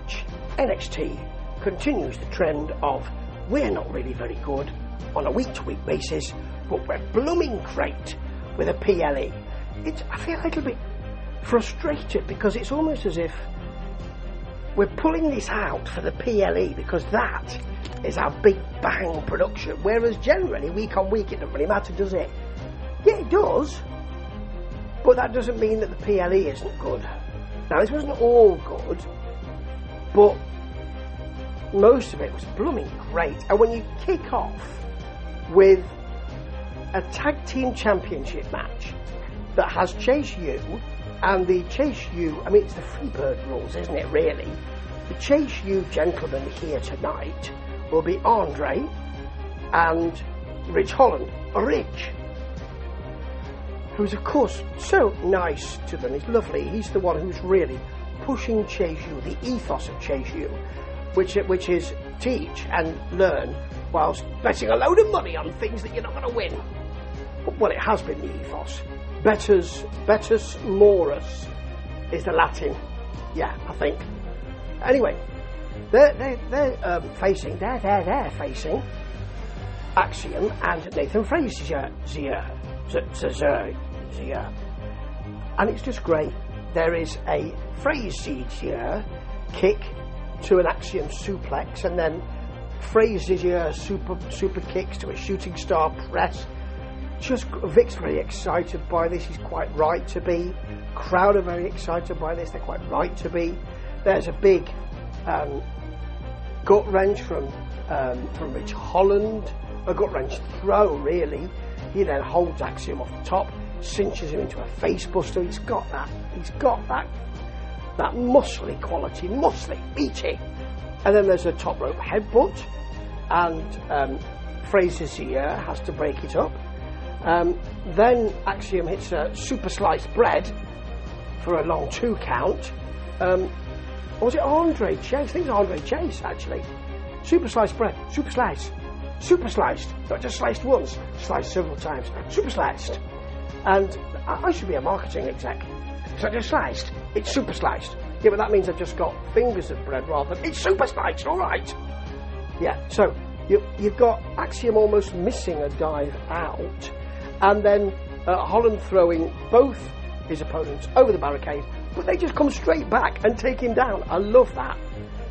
match, NXT continues the trend of we're not really very good on a week-to-week basis, but we're blooming great with a PLE. I feel a little bit frustrated because it's almost as if we're pulling this out for the PLE because that is our big bang production, whereas generally week on week it doesn't really matter, does it? Yeah, it does, but that doesn't mean that the PLE isn't good. Now, this wasn't all good, but most of it was blooming great. And when you kick off with a tag team championship match that has Chase U, and the Chase U, I mean, it's the Freebird rules, isn't it, really? The Chase U gentlemen here tonight will be Andre and Ridge Holland. Ridge, who's, of course, so nice to them. He's lovely. He's the one who's really pushing Chase U, the ethos of Chase U, which is teach and learn whilst betting a load of money on things that you're not going to win. Well, it has been the ethos. Betus morus is the Latin. Yeah, I think. Anyway, they're facing Axiom and Nathan Frazer. And it's just great. There is a Frazer kick to an Axiom suplex, and then Frazer super kicks to a shooting star press. Just Vic's very excited by this. He's quite right to be. Crowd are very excited by this. They're quite right to be. There's a big gut wrench from Ridge Holland. A gut wrench throw, really. He then holds Axiom off the top, cinches him into a face buster. He's got that muscly quality, beating. And then there's a top rope headbutt, and Frazer's ear has to break it up. Then Axiom hits a super sliced bread for a long 2 count. Or was it Andre Chase? I think it's Andre Chase, actually. Super sliced bread, super sliced, not just sliced once, sliced several times, super sliced. And I should be a marketing exec. It's not just sliced, it's super sliced. Yeah, but that means I've just got fingers of bread rather than, it's super sliced, alright. Yeah, so you've got Axiom almost missing a dive out, and then Holland throwing both his opponents over the barricade, but they just come straight back and take him down. I love that.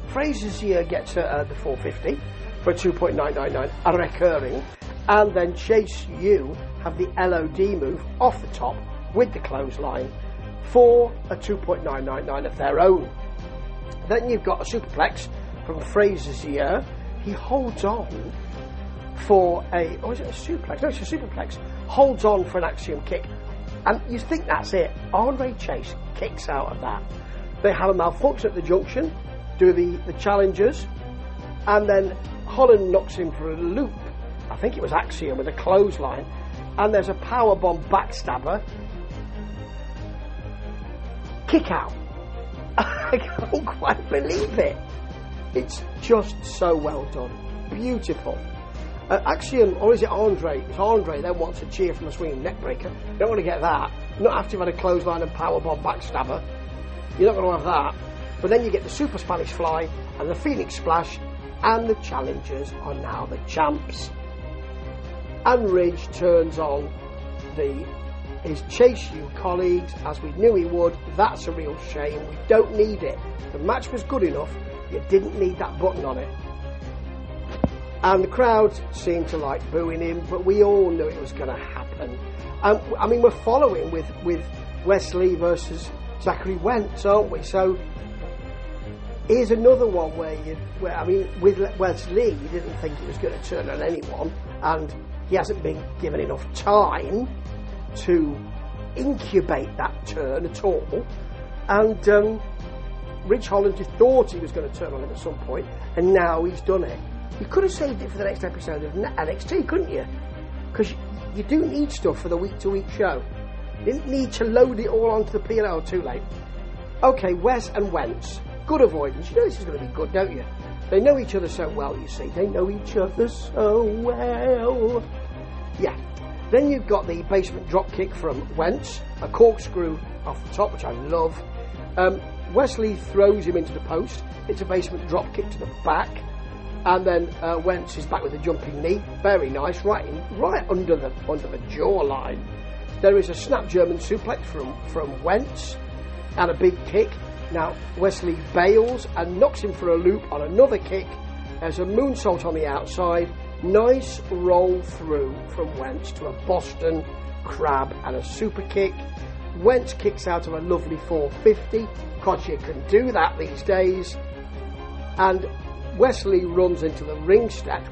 Frazer's here gets the 450 for a 2.999, a recurring, and then Chase U have the LOD move off the top with the clothesline for a 2.999 of their own. Then you've got a superplex from Frazer's here. He holds on for a, or is it a suplex? No, it's a superplex. Holds on for an Axiom kick. And you think that's it. Andre Chase kicks out of that. They have a malfunction at the junction, do the challengers, and then Holland knocks him for a loop. I think it was Axiom with a clothesline. And there's a powerbomb backstabber. Kick out. I can't quite believe it. It's just so well done. Beautiful. Axiom, or is it Andre? It's Andre then wants a cheer from a swinging neckbreaker. You don't want to get that. Not after you've had a clothesline and powerbomb backstabber. You're not going to have that. But then you get the Super Spanish Fly and the Phoenix Splash, and the challengers are now the champs. And Ridge turns on his Chase U colleagues, as we knew he would. That's a real shame. We don't need it. The match was good enough. You didn't need that button on it. And the crowd seemed to like booing him, but we all knew it was going to happen. I mean, we're following with Wes Lee versus Zachary Wentz, aren't we? So here's another one where with Wes Lee, you didn't think he was going to turn on anyone, and he hasn't been given enough time to incubate that turn at all. And Ridge Holland just thought he was going to turn on him at some point, and now he's done it. You could have saved it for the next episode of NXT, couldn't you? Because you do need stuff for the week-to-week show. You didn't need to load it all onto the P&L too late. Okay, Wes and Wentz. Good avoidance. You know this is going to be good, don't you? They know each other so well, you see. They know each other so well. Yeah. Then you've got the basement drop kick from Wentz. A corkscrew off the top, which I love. Wes Lee throws him into the post. It's a basement drop kick to the back. And then Wentz is back with a jumping knee. Very nice, right under the jawline. There is a snap German suplex from Wentz and a big kick. Now Wes Lee bails and knocks him for a loop on another kick. There's a moonsault on the outside. Nice roll through from Wentz to a Boston Crab and a super kick. Wentz kicks out of a lovely 450, because you can do that these days. And Wes Lee runs into the ring steps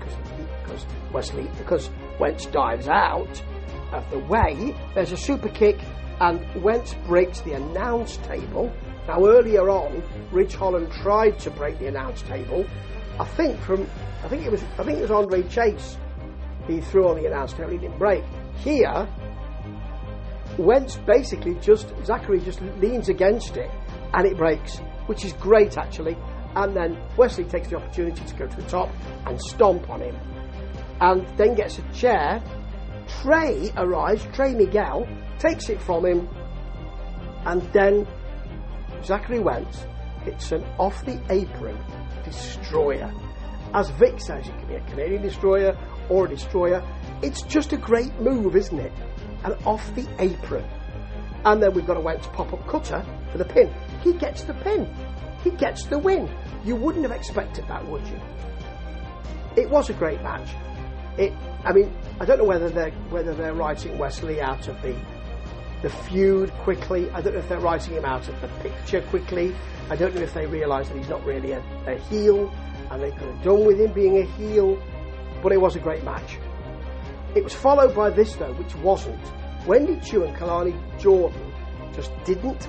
because Wentz dives out of the way. There's a super kick and Wentz breaks the announce table. Now earlier on, Ridge Holland tried to break the announce table. I think it was Andre Chase he threw on the announce table. He didn't break. Here, Wentz basically Zachary just leans against it and it breaks, which is great actually. And then Wes Lee takes the opportunity to go to the top and stomp on him. And then gets a chair. Trey arrives, Trey Miguel, takes it from him. And then Zachary Wentz hits an off the apron destroyer. As Vic says, it can be a Canadian destroyer or a destroyer. It's just a great move, isn't it? An off the apron. And then we've got a Wentz pop-up cutter for the pin. He gets the pin. He gets the win. You wouldn't have expected that, would you? It was a great match. I don't know whether they're writing Wes Lee out of the feud quickly. I don't know if they're writing him out of the picture quickly. I don't know if they realise that he's not really a heel, and they could have done with him being a heel. But it was a great match. It was followed by this though, which wasn't. Wendy, Choo, and Kelani Jordan just didn't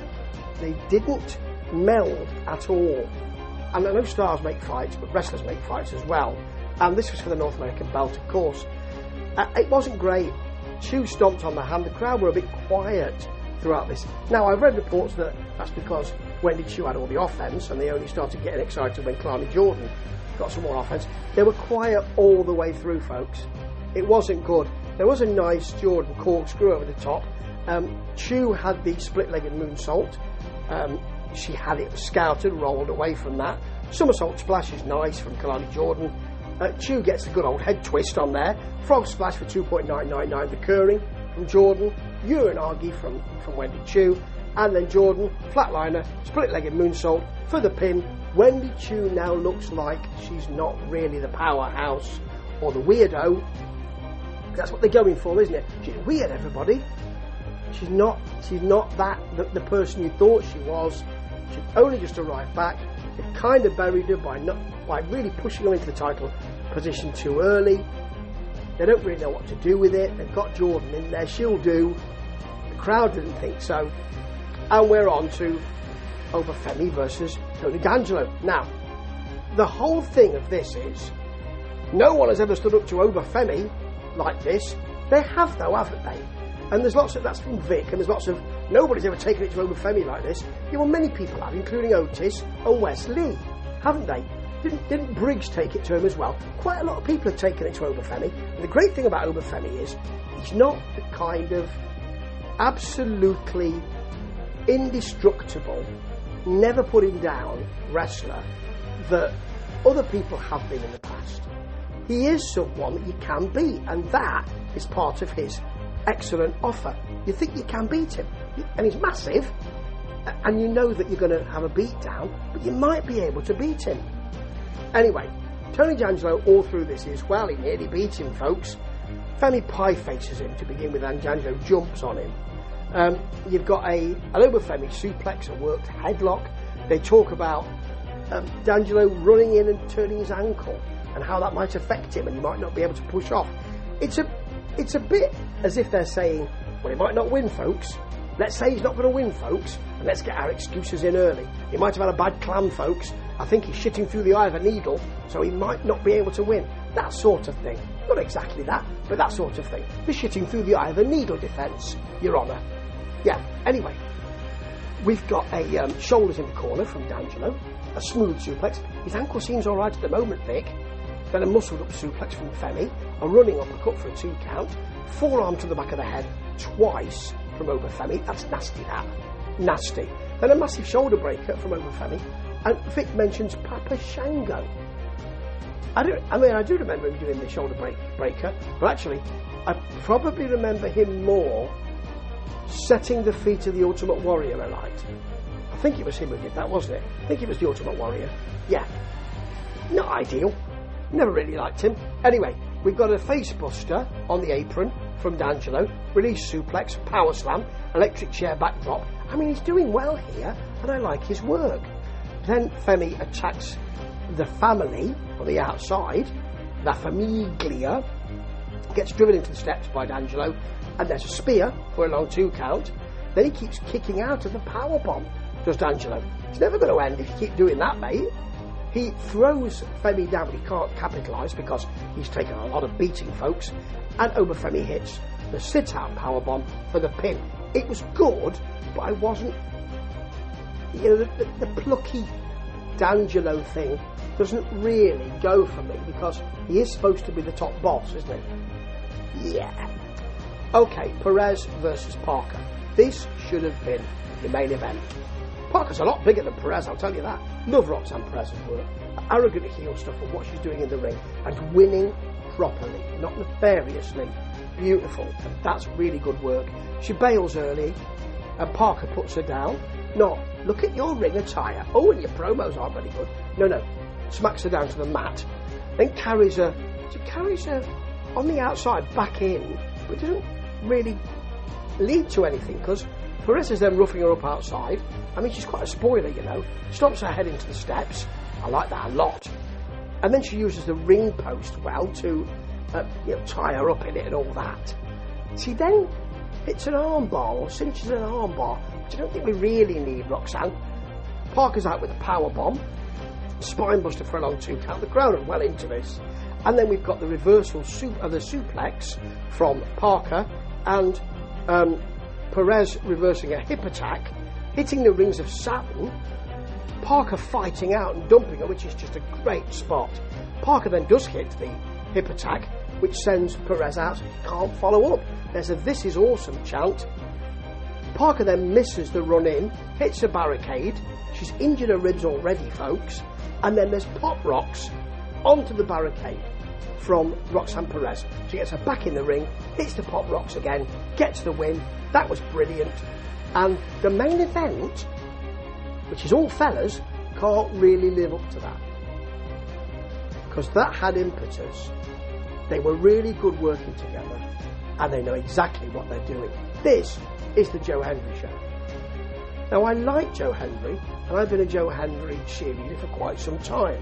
meld at all. And I know stars make fights, but wrestlers make fights as well. And this was for the North American belt, of course. It wasn't great. Choo stomped on the hand. The crowd were a bit quiet throughout this. Now, I've read reports that that's because Wendy Choo had all the offense, and they only started getting excited when Kelani Jordan got some more offense. They were quiet all the way through, folks. It wasn't good. There was a nice Jordan corkscrew over the top. Choo had the split-legged moonsault. She had it scouted, rolled away from that. Somersault splash is nice from Kelani Jordan. Choo gets the good old head twist on there. Frog splash for 2.999 recurring from Jordan. Uranagi from Wendy Choo. And then Jordan, flatliner, split-legged moonsault for the pin. Wendy Choo now looks like she's not really the powerhouse or the weirdo. That's what they're going for, isn't it? She's weird, everybody. She's not the person you thought she was. She'd only just arrived back. They kind of buried her by really pushing her into the title position too early. They don't really know what to do with it. They've got Jordan in there. She'll do. The crowd didn't think so. And we're on to over Femi versus Tony D'Angelo. Now, the whole thing of this is no one has ever stood up to over Femi like this. They have though, haven't they? And there's lots of, that's from Vic, and there's lots of, nobody's ever taken it to over Femi like this. Yeah, well, many people have, including Otis and Wes Lee, haven't they? Didn't Briggs take it to him as well? Quite a lot of people have taken it to over Femi. And the great thing about over Femi is he's not the kind of absolutely indestructible, never putting down wrestler that other people have been in the past. He is someone that you can beat, and that is part of his excellent offer. You think you can beat him, and he's massive, and you know that you're going to have a beat down, but you might be able to beat him. Anyway, Tony D'Angelo all through this is, well, he nearly beat him, folks. Femi pie faces him to begin with, and D'Angelo jumps on him. You've got an over Femi suplex, a worked headlock. They talk about D'Angelo running in and turning his ankle and how that might affect him and he might not be able to push off. It's a bit as if they're saying, well, he might not win, folks. Let's say he's not going to win, folks, and let's get our excuses in early. He might have had a bad clam, folks. I think he's shitting through the eye of a needle, so he might not be able to win. That sort of thing. Not exactly that, but that sort of thing. The shitting through the eye of a needle defence, Your Honour. Yeah, anyway. We've got a shoulders in the corner from D'Angelo, a smooth suplex. His ankle seems all right at the moment, Vic. Then a muscled up suplex from Femi, a running uppercut for a 2 count, forearm to the back of the head twice from over Femi. That's nasty, that. Nasty. Then a massive shoulder breaker from over Femi. And Vic mentions Papa Shango. I do remember him doing the shoulder breaker, but actually, I probably remember him more setting the feet of the Ultimate Warrior alight. I think it was him who did that, wasn't it? I think it was the Ultimate Warrior. Yeah. Not ideal. Never really liked him. Anyway, we've got a face buster on the apron from D'Angelo, release suplex, power slam, electric chair backdrop. I mean, he's doing well here, and I like his work. Then Femi attacks the family on the outside. La Famiglia gets driven into the steps by D'Angelo, and there's a spear for a long 2 count. Then he keeps kicking out of the powerbomb, does D'Angelo. It's never going to end if you keep doing that, mate. He throws Femi down, but he can't capitalise because he's taken a lot of beating, folks. And over Femi hits the sit-out powerbomb for the pin. It was good, but I wasn't... the plucky D'Angelo thing doesn't really go for me because he is supposed to be the top boss, isn't he? Yeah. Okay, Perez versus Parker. This should have been the main event. Parker's a lot bigger than Perez, I'll tell you that. Love Roxanne Perez's work. Arrogant heel stuff and what she's doing in the ring and winning properly, not nefariously. Beautiful. And that's really good work. She bails early and Parker puts her down. Not, look at your ring attire. Oh, and your promos aren't very good. No. Smacks her down to the mat. Then carries her on the outside back in, but doesn't really lead to anything because Perez is then roughing her up outside. I mean, she's quite a spoiler, you know. Stomps her head into the steps. I like that a lot. And then she uses the ring post well to tie her up in it and all that. She then hits an armbar or cinches an armbar, which I don't think we really need, Roxanne. Parker's out with a power bomb. Spinebuster for a long 2 count. The crowd are well into this. And then we've got the reversal of the suplex from Parker and Perez reversing a hip attack, hitting the rings of Saturn. Parker fighting out and dumping her, which is just a great spot. Parker then does hit the hip attack, which sends Perez out. He can't follow up. There's a "This is awesome" chant. Parker then misses the run in, hits a barricade. She's injured her ribs already, folks. And then there's pop rocks onto the barricade from Roxanne Perez. She gets her back in the ring, hits the pop rocks again, gets the win. That was brilliant. And the main event, which is all fellas, can't really live up to that. Because that had impetus. They were really good working together. And they know exactly what they're doing. This is the Joe Hendry show. Now, I like Joe Hendry, and I've been a Joe Hendry cheerleader for quite some time.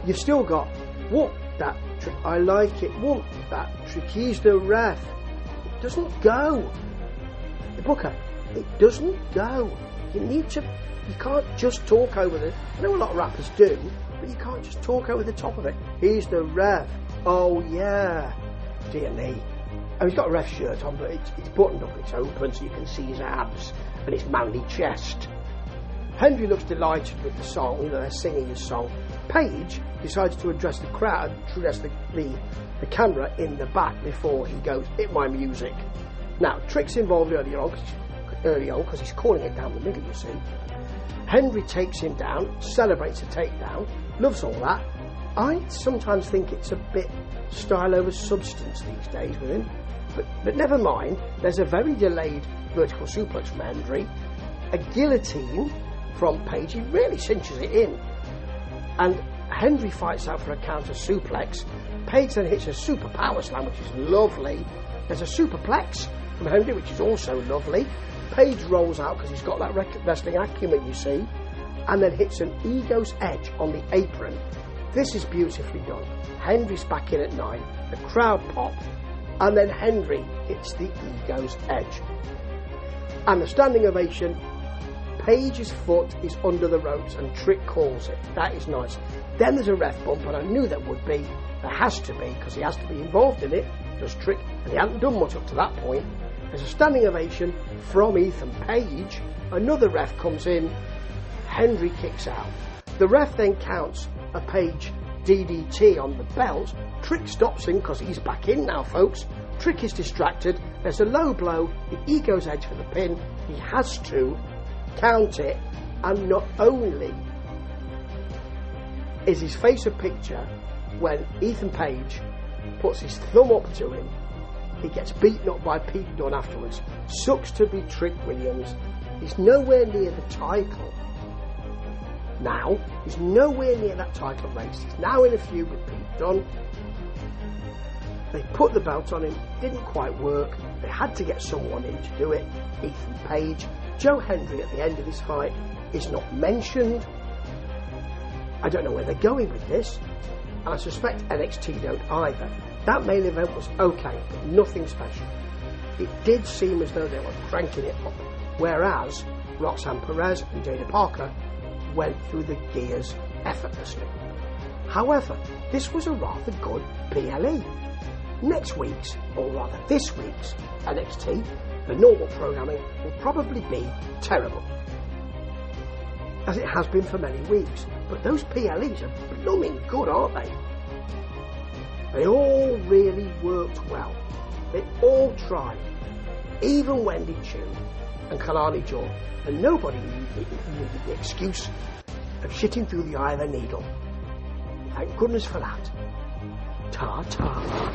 You've still got, whoop, that trick. I like it. Whoop, that trick. He's the ref. It doesn't go. The Booker, it doesn't go. You can't just talk over the... I know a lot of rappers do, but you can't just talk over the top of it. He's the ref. Oh, yeah. Dear me. Oh, he's got a ref shirt on, but it's buttoned up, it's open, so you can see his abs and his manly chest. Hendry looks delighted with the song, they're singing his song. Paige decides to address the crowd, to address the camera in the back before he goes, "Hit my music." Now, Trick's involved early on because he's calling it down the middle, you see. Hendry takes him down, celebrates a takedown, loves all that. I sometimes think it's a bit style over substance these days with him. But never mind, there's a very delayed vertical suplex from Hendry, a guillotine from Paige. He really cinches it in. And Hendry fights out for a counter suplex. Paige then hits a super power slam, which is lovely. There's a superplex from Hendry, which is also lovely. Paige rolls out because he's got that wrestling acumen, you see, and then hits an Ego's Edge on the apron. This is beautifully done. Hendry's back in at 9. The crowd pop. And then Hendry hits the Ego's Edge. And the standing ovation. Paige's foot is under the ropes and Trick calls it. That is nice. Then there's a ref bump, and I knew there would be. There has to be, because he has to be involved in it. Does Trick, and he hadn't done much up to that point. There's a standing ovation from Ethan Page. Another ref comes in. Hendry kicks out. The ref then counts a Page DDT on the belt. Trick stops him because he's back in now, folks. Trick is distracted. There's a low blow. The Ego's Edge for the pin. He has to count it, and not only is his face a picture when Ethan Page puts his thumb up to him. He gets beaten up by Pete Dunne afterwards. Sucks to be Trick Williams. He's nowhere near the title. Now, he's nowhere near that title race. He's now in a feud with Pete Dunne. They put the belt on him. Didn't quite work. They had to get someone in to do it. Ethan Page. Joe Hendry at the end of this fight is not mentioned. I don't know where they're going with this. And I suspect NXT don't either. That main event was okay, but nothing special. It did seem as though they were cranking it up, whereas Roxanne Perez and Jaida Parker went through the gears effortlessly. However, this was a rather good PLE. Next week's, or rather this week's, NXT, the normal programming, will probably be terrible, as it has been for many weeks. But those PLEs are blooming good, aren't they? They all really worked well. They all tried. Even Wendy, Choo and Kelani Jordan. And nobody needed the excuse of shitting through the eye of a needle. Thank goodness for that. Ta-ta.